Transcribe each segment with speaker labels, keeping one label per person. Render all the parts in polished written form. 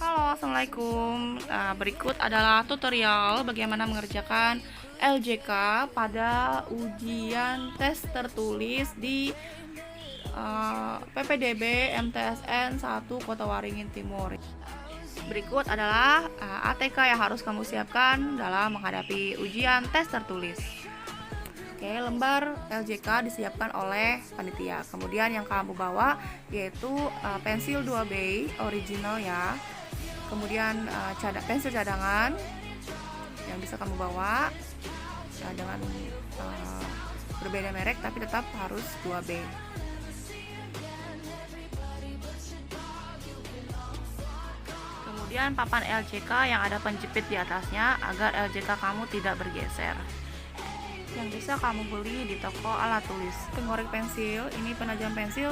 Speaker 1: Halo, assalamualaikum. Berikut adalah tutorial bagaimana mengerjakan LJK pada ujian tes tertulis di PPDB MTSN 1 Kota Waringin Timur. Berikut adalah ATK yang harus kamu siapkan dalam menghadapi ujian tes tertulis. Oke, lembar LJK disiapkan oleh panitia. Kemudian yang kamu bawa yaitu pensil 2B original ya. Kemudian pensil cadangan yang bisa kamu bawa dengan berbeda merek tapi tetap harus 2B. Kemudian papan LJK yang ada penjepit di atasnya agar LJK kamu tidak bergeser. Yang bisa kamu beli di toko alat tulis. Pengorek pensil, ini penajam pensil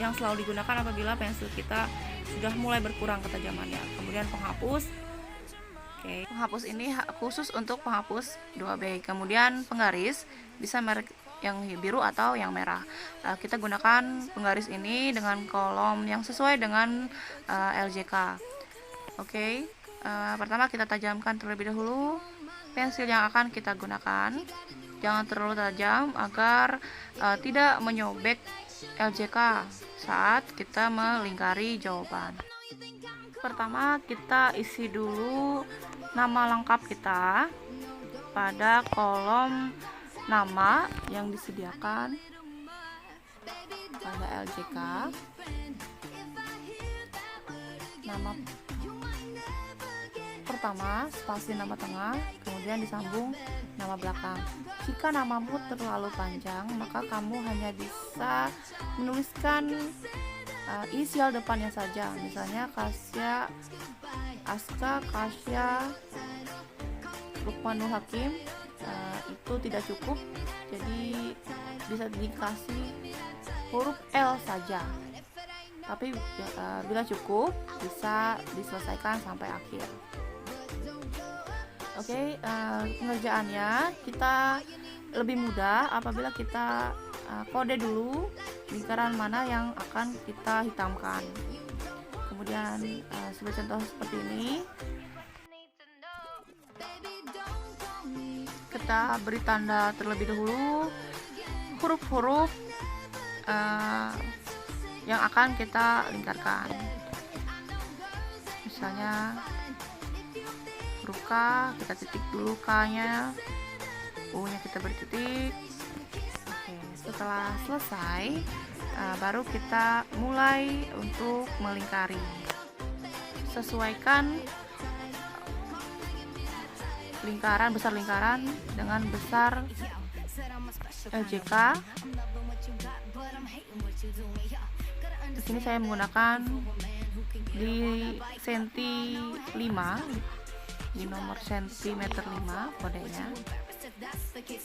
Speaker 1: yang selalu digunakan apabila pensil kita sudah mulai berkurang ketajamannya. Kemudian penghapus. Oke, penghapus ini khusus untuk penghapus 2B. Kemudian penggaris, bisa merek yang biru atau yang merah. Kita gunakan penggaris ini dengan kolom yang sesuai dengan LJK. Oke, pertama kita tajamkan terlebih dahulu pensil yang akan kita gunakan. Jangan terlalu tajam agar tidak menyobek LJK saat kita melingkari jawaban. Pertama kita isi dulu nama lengkap kita pada kolom nama yang disediakan pada LJK. Nama pertama, spasi nama tengah, kemudian disambung nama belakang. Jika namamu terlalu panjang, maka kamu hanya bisa menuliskan inisial depannya saja. Misalnya Kasya, Aska, Kasya, Lukmanul Hakim. Itu tidak cukup, jadi bisa dikasih huruf L saja. Tapi bila cukup, bisa diselesaikan sampai akhir. Oke, pengerjaannya kita lebih mudah apabila kita kode dulu lingkaran mana yang akan kita hitamkan. Kemudian sebagai contoh seperti ini, kita beri tanda terlebih dahulu huruf-huruf yang akan kita lingkarkan. Misalnya huruf K, kita titik dulu K-nya, U-nya kita beri titik. Oke, setelah selesai, baru kita mulai untuk melingkari. Sesuaikan lingkaran, besar lingkaran dengan besar LJK. Di sini saya menggunakan di senti 5, di nomor sentimeter 5 kodenya.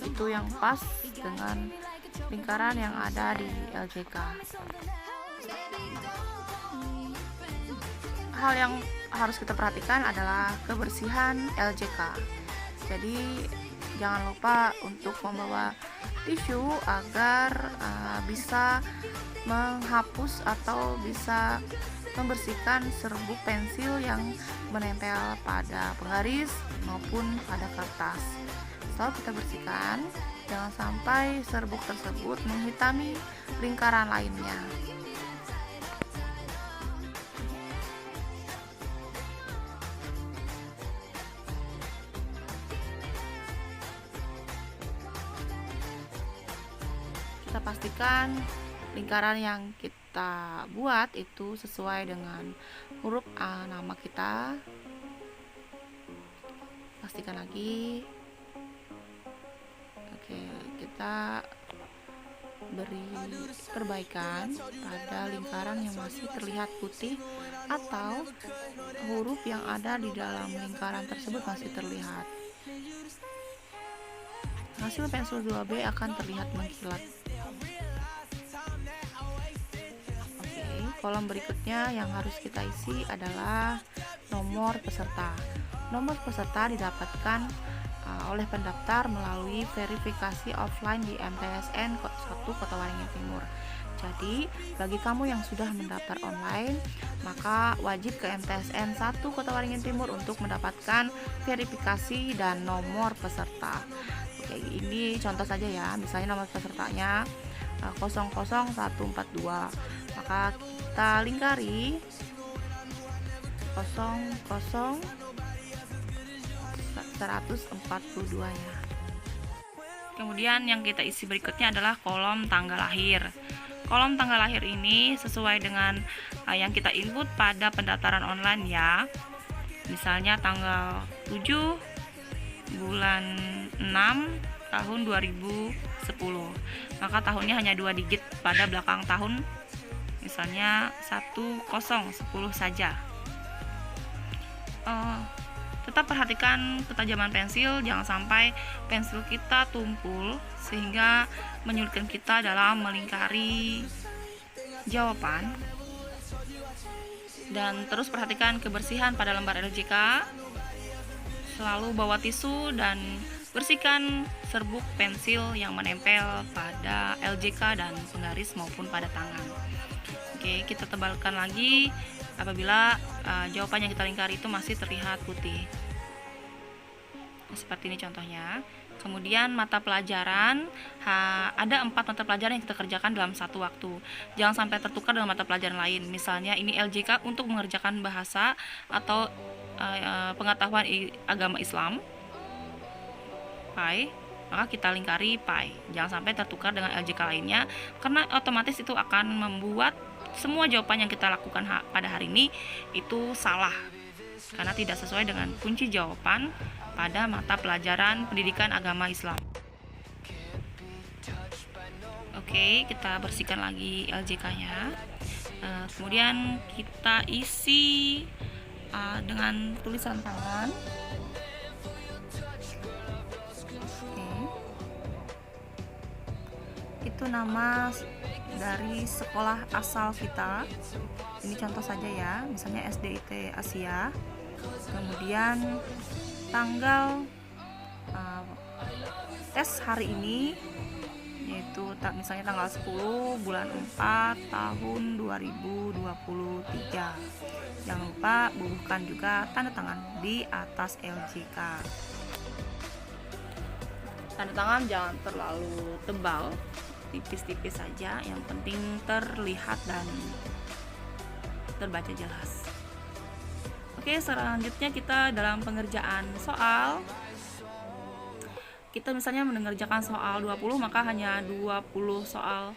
Speaker 1: Itu yang pas dengan lingkaran yang ada di LJK. Hal yang harus kita perhatikan adalah kebersihan LJK. Jadi jangan lupa untuk membawa tisu agar bisa menghapus atau bisa membersihkan serbuk pensil yang menempel pada penggaris maupun pada kertas. Setelah kita bersihkan, jangan sampai serbuk tersebut menghitami lingkaran lainnya. Kita pastikan lingkaran yang kita buat itu sesuai dengan huruf A nama kita. Pastikan lagi. Oke, kita beri perbaikan pada lingkaran yang masih terlihat putih atau huruf yang ada di dalam lingkaran tersebut masih terlihat. Hasil pensil 2B akan terlihat mengkilat. Kolom berikutnya yang harus kita isi adalah nomor peserta. Nomor peserta didapatkan oleh pendaftar melalui verifikasi offline di MTSN 1 Kota Waringin Timur. Jadi, bagi kamu yang sudah mendaftar online, maka wajib ke MTSN 1 Kota Waringin Timur untuk mendapatkan verifikasi dan nomor peserta. Oke, ini contoh saja ya, misalnya nomor pesertanya 00142. Maka kita lingkari 142 ya. Kemudian yang kita isi berikutnya adalah kolom tanggal lahir. Kolom tanggal lahir ini sesuai dengan yang kita input pada pendaftaran online ya. Misalnya tanggal 7 bulan 6 tahun 2010. Maka tahunnya hanya 2 digit pada belakang tahun. Misalnya 1010 saja. Tetap perhatikan ketajaman pensil, jangan sampai pensil kita tumpul sehingga menyulitkan kita dalam melingkari jawaban. Dan terus perhatikan kebersihan pada lembar LJK. Selalu bawa tisu dan bersihkan serbuk pensil yang menempel pada LJK dan penggaris maupun pada tangan. Oke, kita tebalkan lagi apabila jawaban yang kita lingkari itu masih terlihat putih. Seperti ini contohnya. Kemudian mata pelajaran, ada 4 mata pelajaran yang kita kerjakan dalam satu waktu. Jangan sampai tertukar dengan mata pelajaran lain. Misalnya ini LJK untuk mengerjakan bahasa atau pengetahuan agama Islam, PAI, maka kita lingkari PAI. Jangan sampai tertukar dengan LJK lainnya, karena otomatis itu akan membuat semua jawaban yang kita lakukan pada hari ini itu salah, karena tidak sesuai dengan kunci jawaban pada mata pelajaran pendidikan agama Islam. Oke, kita bersihkan lagi LJK-nya. Kemudian kita isi dengan tulisan tangan. Itu nama dari sekolah asal kita. Ini contoh saja ya, misalnya SDIT Asia. Kemudian tanggal tes hari ini, yaitu misalnya tanggal 10 bulan 4 tahun 2023. Jangan lupa bubuhkan juga tanda tangan di atas LJK. Tanda tangan jangan terlalu tebal, tipis-tipis saja, yang penting terlihat dan terbaca jelas. Oke, selanjutnya kita dalam pengerjaan soal, kita misalnya mengerjakan soal 20, maka hanya 20 soal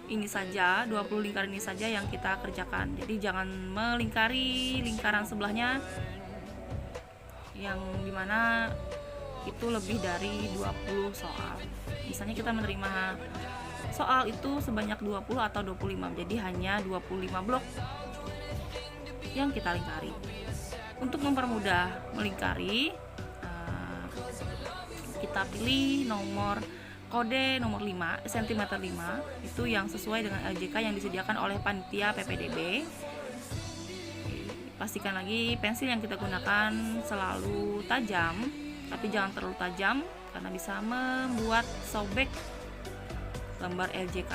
Speaker 1: ini saja, 20 lingkaran ini saja yang kita kerjakan. Jadi jangan melingkari lingkaran sebelahnya yang dimana itu lebih dari 20 soal. Misalnya kita menerima soal itu sebanyak 20 atau 25, jadi hanya 25 blok yang kita lingkari. Untuk mempermudah melingkari, kita pilih kode nomor 5 cm 5, itu yang sesuai dengan LJK yang disediakan oleh panitia PPDB. Pastikan lagi pensil yang kita gunakan selalu tajam, tapi jangan terlalu tajam karena bisa membuat sobek lembar LJK.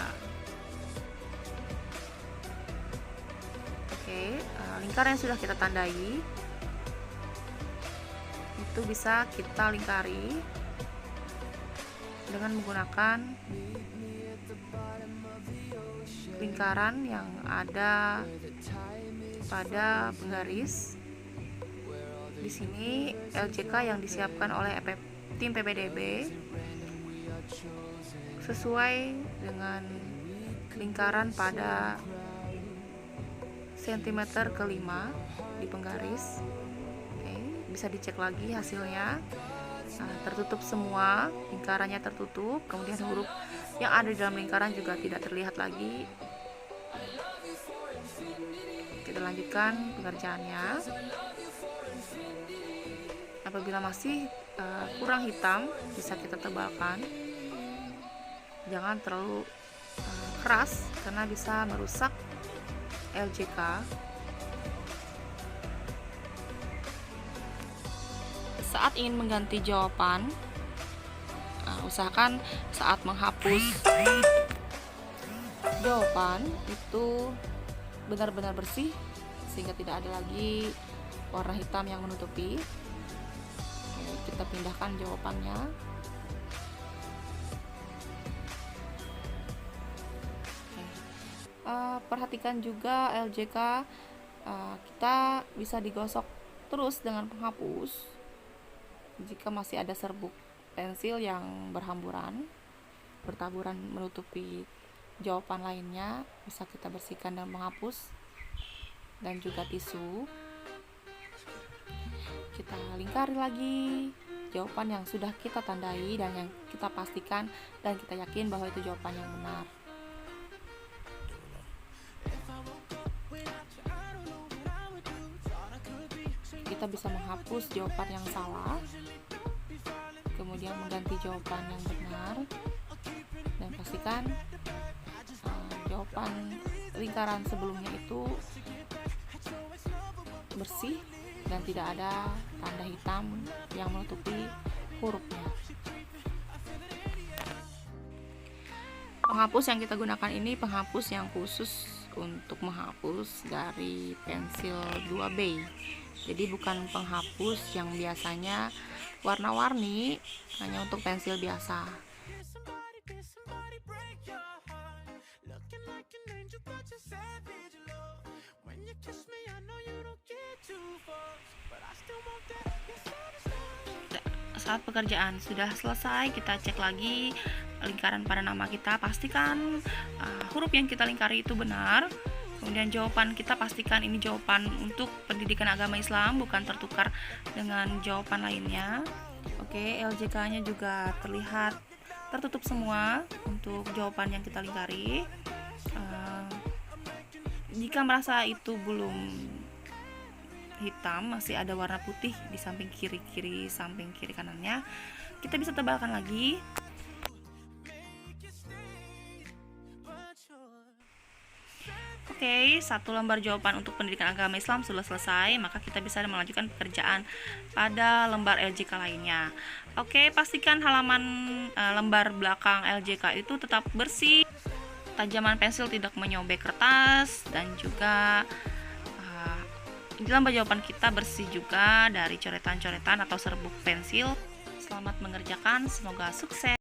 Speaker 1: Oke, lingkaran yang sudah kita tandai itu bisa kita lingkari dengan menggunakan lingkaran yang ada pada penggaris. Di sini LJK yang disiapkan oleh tim PPDB sesuai dengan lingkaran pada sentimeter ke-5 di penggaris. Oke, bisa dicek lagi hasilnya. Tertutup semua, lingkarannya tertutup, kemudian huruf yang ada di dalam lingkaran juga tidak terlihat lagi. Kita lanjutkan pengerjaannya. Apabila masih kurang hitam, bisa kita tebalkan. Jangan terlalu keras karena bisa merusak LJK. Saat ingin mengganti jawaban, usahakan saat menghapus jawaban itu benar-benar bersih sehingga tidak ada lagi warna hitam yang menutupi. Kita pindahkan jawabannya. Perhatikan juga LJK kita bisa digosok terus dengan penghapus jika masih ada serbuk pensil yang bertaburan menutupi jawaban lainnya. Bisa kita bersihkan dengan penghapus dan juga tisu. Kita lingkari lagi jawaban yang sudah kita tandai dan yang kita pastikan dan kita yakin bahwa itu jawaban yang benar. Kita bisa menghapus jawaban yang salah, kemudian mengganti jawaban yang benar, dan pastikan jawaban lingkaran sebelumnya itu bersih dan tidak ada tanda hitam yang menutupi hurufnya. Penghapus yang kita gunakan ini penghapus yang khusus untuk menghapus dari pensil 2B. Jadi bukan penghapus yang biasanya warna-warni, hanya untuk pensil biasa. Saat pekerjaan sudah selesai, kita cek lagi lingkaran pada nama kita, pastikan huruf yang kita lingkari itu benar. Kemudian jawaban kita pastikan ini jawaban untuk pendidikan agama Islam, bukan tertukar dengan jawaban lainnya. Oke, LJK-nya juga terlihat tertutup semua untuk jawaban yang kita lingkari. Jika merasa itu belum hitam, masih ada warna putih di samping kiri kanannya, kita bisa tebalkan lagi. Oke, satu lembar jawaban untuk pendidikan agama Islam sudah selesai, maka kita bisa melanjutkan pekerjaan pada lembar LJK lainnya. Oke, pastikan halaman lembar belakang LJK itu tetap bersih, tajaman pensil tidak menyobek kertas, dan juga di lembar jawaban kita bersih juga dari coretan-coretan atau serbuk pensil. Selamat mengerjakan, semoga sukses.